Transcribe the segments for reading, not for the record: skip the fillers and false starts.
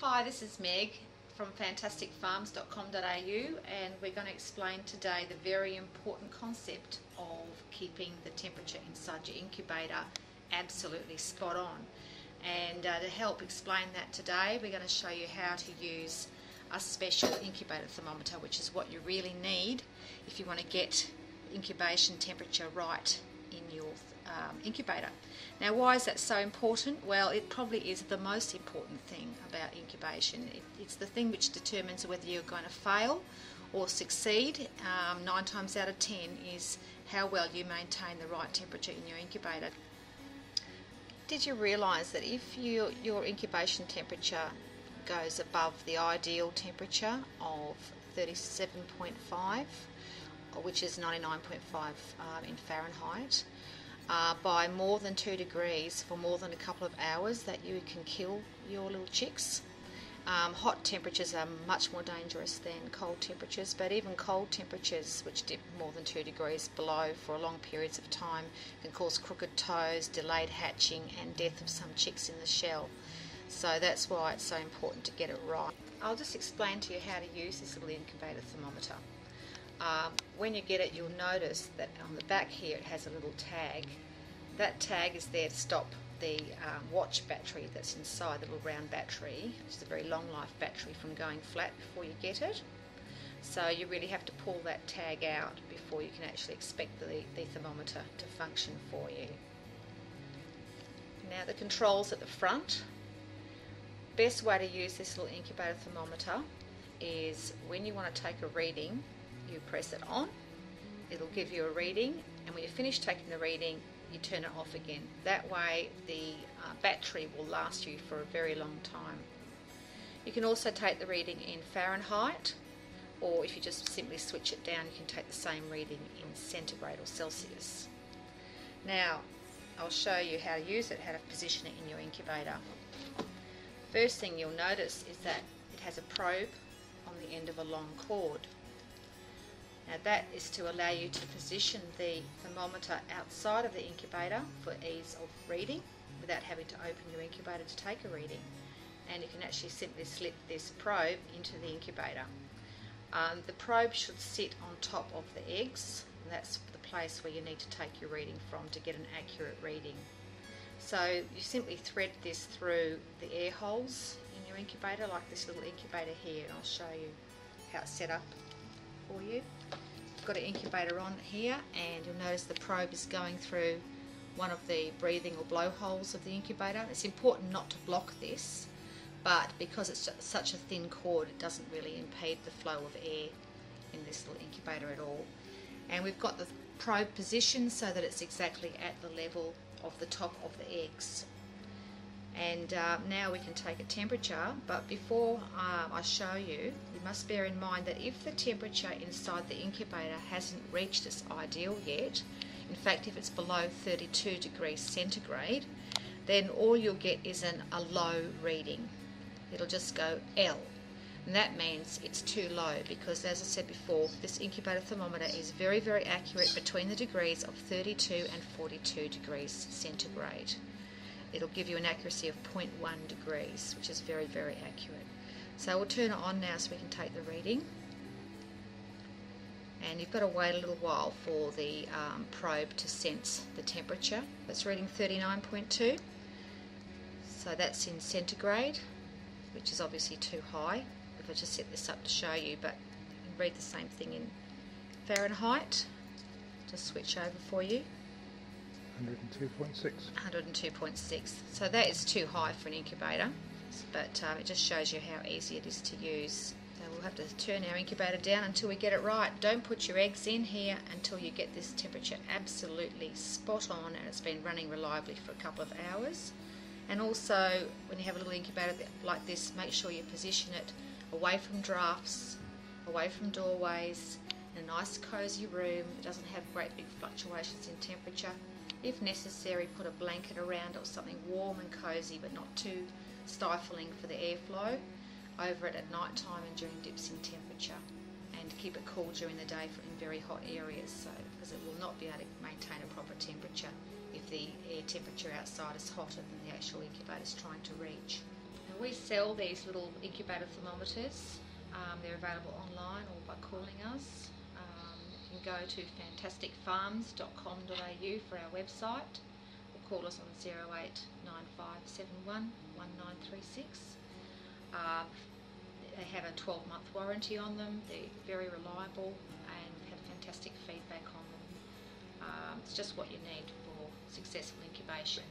Hi, this is Meg from fantasticfarms.com.au, and we're going to explain today the very important concept of keeping the temperature inside your incubator absolutely spot on. And to help explain that today, we're going to show you how to use a special incubator thermometer, which is what you really need if you want to get incubation temperature right in your incubator. Now, why is that so important? Well, it probably is the most important thing about incubation. It's the thing which determines whether you're going to fail or succeed. 9 times out of 10 is how well you maintain the right temperature in your incubator. Did you realise that if your incubation temperature goes above the ideal temperature of 37.5, which is 99.5 in Fahrenheit, by more than 2 degrees for more than a couple of hours, that you can kill your little chicks? Hot temperatures are much more dangerous than cold temperatures, but even cold temperatures which dip more than 2 degrees below for long periods of time can cause crooked toes, delayed hatching and death of some chicks in the shell. So that's why it's so important to get it right. I'll just explain to you how to use this little incubator thermometer. When you get it, you'll notice that on the back here it has a little tag. That tag is there to stop the watch battery that's inside, the little round battery, which is a very long life battery, from going flat before you get it. So you really have to pull that tag out before you can actually expect the thermometer to function for you. Now, the controls at the front. Best way to use this little incubator thermometer is when you want to take a reading, you press it on, it'll give you a reading, and when you finish taking the reading, you turn it off again. That way the battery will last you for a very long time. You can also take the reading in Fahrenheit, or if you just simply switch it down, you can take the same reading in centigrade or Celsius. Now, I'll show you how to use it, how to position it in your incubator. First thing you'll notice is that it has a probe on the end of a long cord. Now, that is to allow you to position the thermometer outside of the incubator for ease of reading without having to open your incubator to take a reading. And you can actually simply slip this probe into the incubator. The probe should sit on top of the eggs. That's the place where you need to take your reading from to get an accurate reading. So you simply thread this through the air holes in your incubator, like this little incubator here, and I'll show you how it's set up for you. I've got an incubator on here, and you'll notice the probe is going through one of the breathing or blowholes of the incubator. It's important not to block this, but because it's such a thin cord, it doesn't really impede the flow of air in this little incubator at all. And we've got the probe positioned so that it's exactly at the level of the top of the eggs. And now we can take a temperature, but before I show you, you must bear in mind that if the temperature inside the incubator hasn't reached its ideal yet, in fact if it's below 32 degrees centigrade, then all you'll get is a low reading. It'll just go L, and that means it's too low, because as I said before, this incubator thermometer is very, very accurate between the degrees of 32 and 42 degrees centigrade. It'll give you an accuracy of 0.1 degrees, which is very, very accurate. So we'll turn it on now so we can take the reading. And you've got to wait a little while for the probe to sense the temperature. It's reading 39.2. So that's in centigrade, which is obviously too high. If I just set this up to show you, but you can read the same thing in Fahrenheit. Just switch over for you. 102.6. 102.6. So that is too high for an incubator, but it just shows you how easy it is to use. So we'll have to turn our incubator down until we get it right. Don't put your eggs in here until you get this temperature absolutely spot on and it's been running reliably for a couple of hours. And also, when you have a little incubator like this, make sure you position it away from drafts, away from doorways, in a nice cosy room that doesn't have great big fluctuations in temperature. If necessary, put a blanket around it or something warm and cosy but not too stifling for the airflow over it at night time and during dips in temperature, and keep it cool during the day in very hot areas, because it will not be able to maintain a proper temperature if the air temperature outside is hotter than the actual incubator is trying to reach. And we sell these little incubator thermometers. They're available online or by calling us. You can go to fantasticfarms.com.au for our website, or call us on 0895711936. They have a 12-month warranty on them. They're very reliable and have fantastic feedback on them. It's just what you need for successful incubation.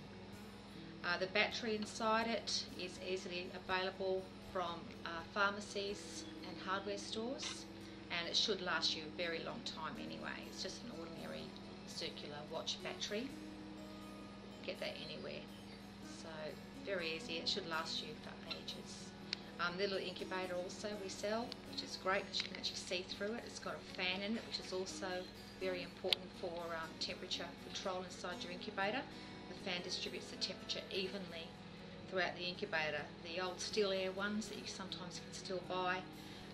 The battery inside it is easily available from pharmacies and hardware stores, and it should last you a very long time anyway. It's just an ordinary circular watch battery. Get that anywhere. So very easy. It should last you for ages. The little incubator also we sell, which is great because you can actually see through it. It's got a fan in it, which is also very important for temperature control inside your incubator. The fan distributes the temperature evenly throughout the incubator. The old steel air ones that you sometimes can still buy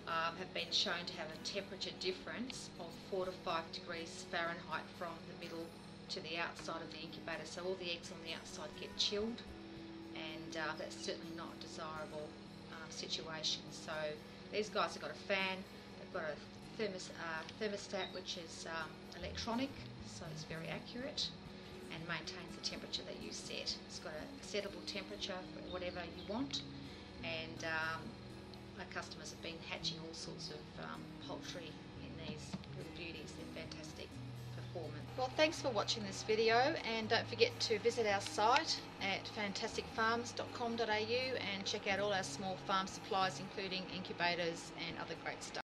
have been shown to have a temperature difference of 4 to 5 degrees Fahrenheit from the middle to the outside of the incubator. So all the eggs on the outside get chilled, and that's certainly not a desirable situation. So these guys have got a fan, they've got a thermostat which is electronic, so it's very accurate and maintains the temperature that you set. It's got a settable temperature for whatever you want, and our customers have been hatching all sorts of poultry in these little beauties. They're fantastic performance. Well, thanks for watching this video, and don't forget to visit our site at fantasticfarms.com.au and check out all our small farm supplies, including incubators and other great stuff.